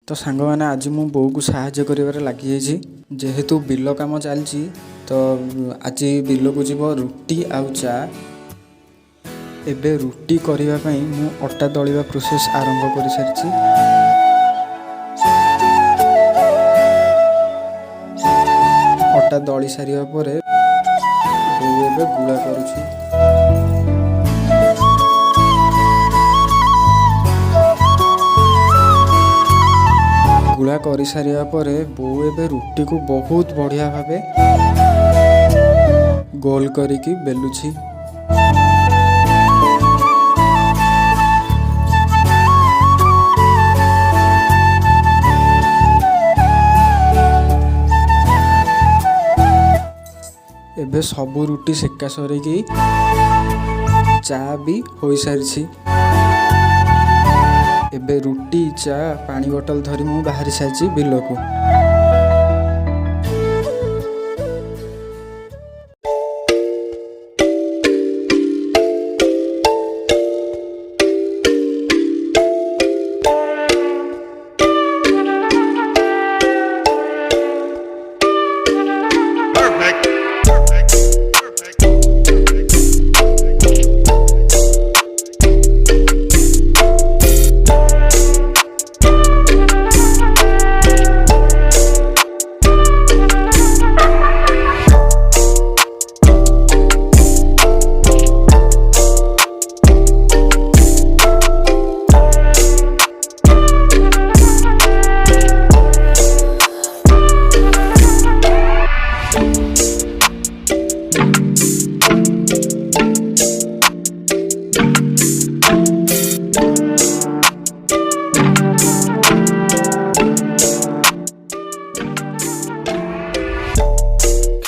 तो सांग मैंने आज मो बो को साहाय्य कर लगी जेहेतु बिल काम चलती तो आज बिल को जीव रुटी आउ चा एबे रुटी करने मु अटा दलिया प्रोसेस आरंभ कर सारी अटा दली सारा पर गुला करुछि गुला कर सारा पर बो एबे रुटी को बहुत बढ़िया भावे गोल करिकी बेलुछि। एबे सबू रुटी सेका सरिकी चा भी हो सारी एबे रुटी चा पानी बोतल धरी मु बाहरी सारी बिल को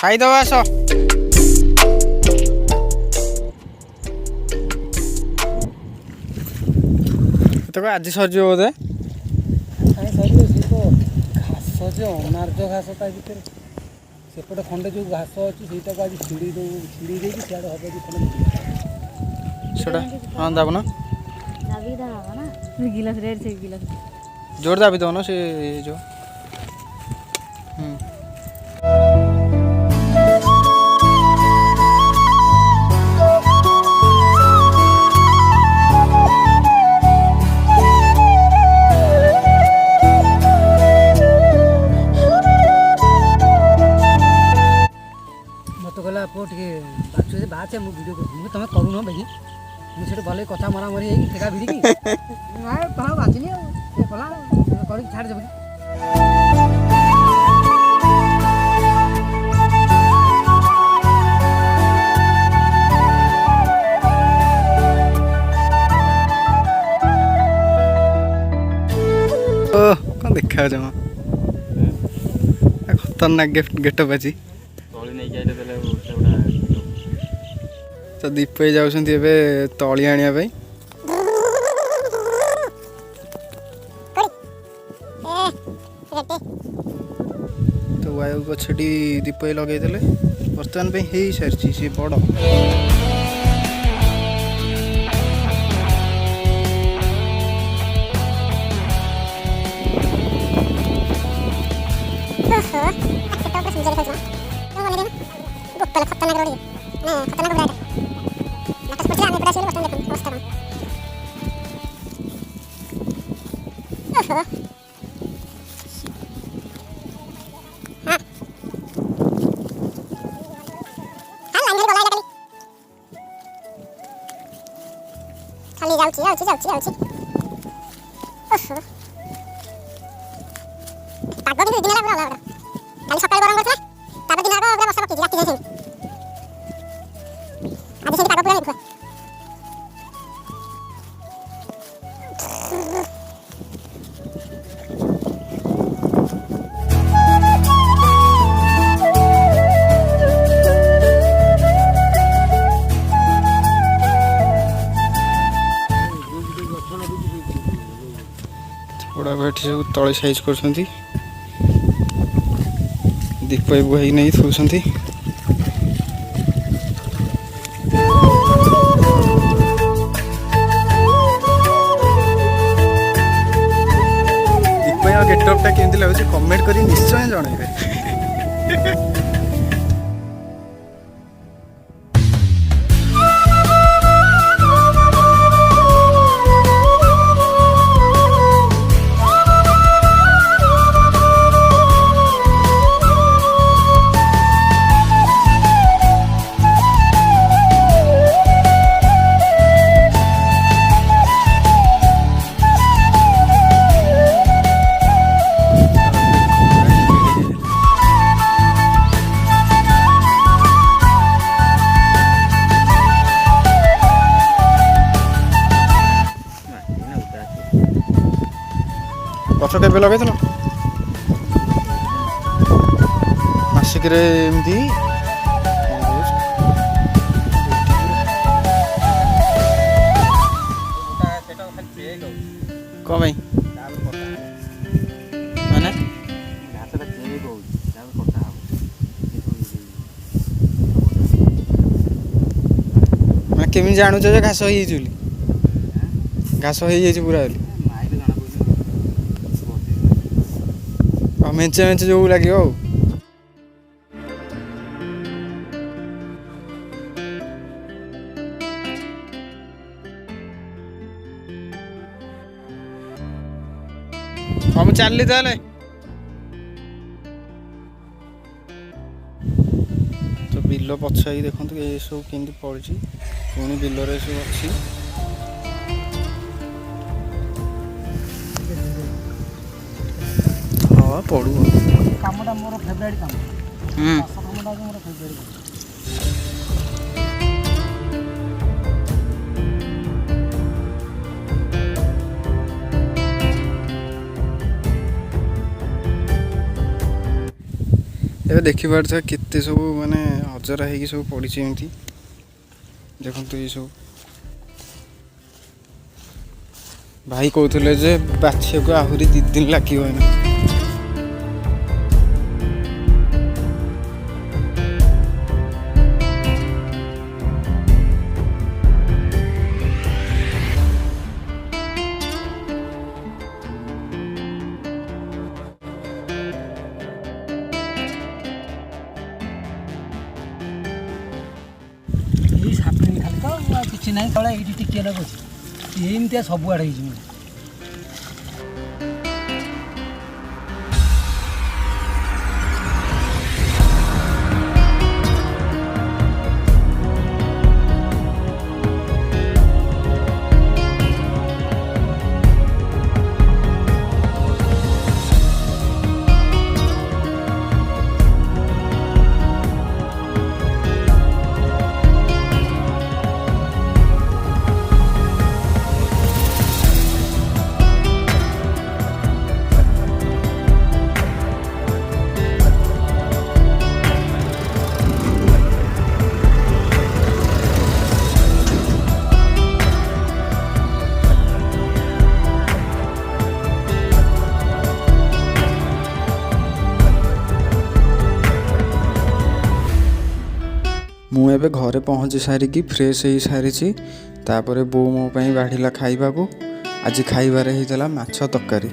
खाईद आस तो आज सरज बोधे घास जो अनार्ज घास भर सेपटे खंडे जो घास अच्छी से आज छिड़ी छिड़ी सियाड़े हम हाँ दाबन जोर दाबी दौन से जो बाचे बाचे मु वीडियो कर तुम करूँ भाई मुझे भले कथा मरा मरी ठेका भिड़ी बाचनी कला कर छाड़ देव कौन देखा जमा खतरनाक गेटअप अच्छी तो दीप जाऊँगी तली आने तो वायु गछटी दीप लगे बर्तमान हो सारी सी बड़ खाली जाऊँगी पाग दिन दिन पूरा अलग कल सका गरम कर दिन पूरा बसा पकड़ रात आज से पाग पूरा देखो बड़ा बैठी सब तले साइज कर दीप बुहाई नहीं थोड़ी ଗେଟଅପ୍ଟା କେମିତି ଲାଗୁଛି କମେଣ୍ଟ କରି ନିଶ୍ଚୟ ଜଣେଇବେ। ଗଛ କେବେ ଲଗେଇଥିଲ? ମାସିକରେ ଏମିତି କ'ଣ ପାଇଁ ମାନେ ମାନେ କେମିତି ଜାଣୁଛ ଯେ ଘାସ ହେଇଯାଇଛି ବୋଲି? ଘାସ ହେଇଯାଇଛି ପୁରା ବୋଲି ଆଉ ମେଞ୍ଚେ ମେଞ୍ଚେ ଯେଉଁ ଲାଗିବ ଆଉ। ହଁ ମୁଁ ଚାଲିଲି ତାହେଲେ। ତ ବିଲ ପଛ ହେଇକି ଦେଖନ୍ତୁ ଏସବୁ କେମିତି ପଡ଼ିଛି, ପୁଣି ବିଲରେ ଏସବୁ ଅଛି। ହଁ ପଡ଼ୁ କାମଟା ମୋର ଫେଭରାଇଟ୍ କାମ। ଚାଷ କାମଟା ମୋର ଫେଭରାଇଟ୍ କାମ। ଏବେ ଦେଖିପାରୁଥିବା କେତେ ସବୁ ମାନେ ଅଜରା ହେଇକି ସବୁ ପଡ଼ିଛି ଏମିତି ଦେଖନ୍ତୁ। ଏସବୁ ଭାଇ କହୁଥିଲେ ଯେ ବାଛିବାକୁ ଆହୁରି 2 ଦିନ ଲାଗିବ ଏଇନା। ଏଇ ସାପିନି ଖାଲି ତ ଆଉ କିଛି ନାହିଁ ତଳେ ଏଇଠି ଟିକିଏ ଲାଗୁଛି ଏମିତିଆ ସବୁଆଡ଼େ ହେଇଛି ମୁଁ। ମୁଁ ଏବେ ଘରେ ପହଞ୍ଚି ସାରିକି ଫ୍ରେଶ୍ ହେଇ ସାରିଛି। ତାପରେ ବୋଉ ମୋ ପାଇଁ ବାଢ଼ିଲା ଖାଇବାକୁ। ଆଜି ଖାଇବାରେ ହେଇଥିଲା ମାଛ ତରକାରୀ।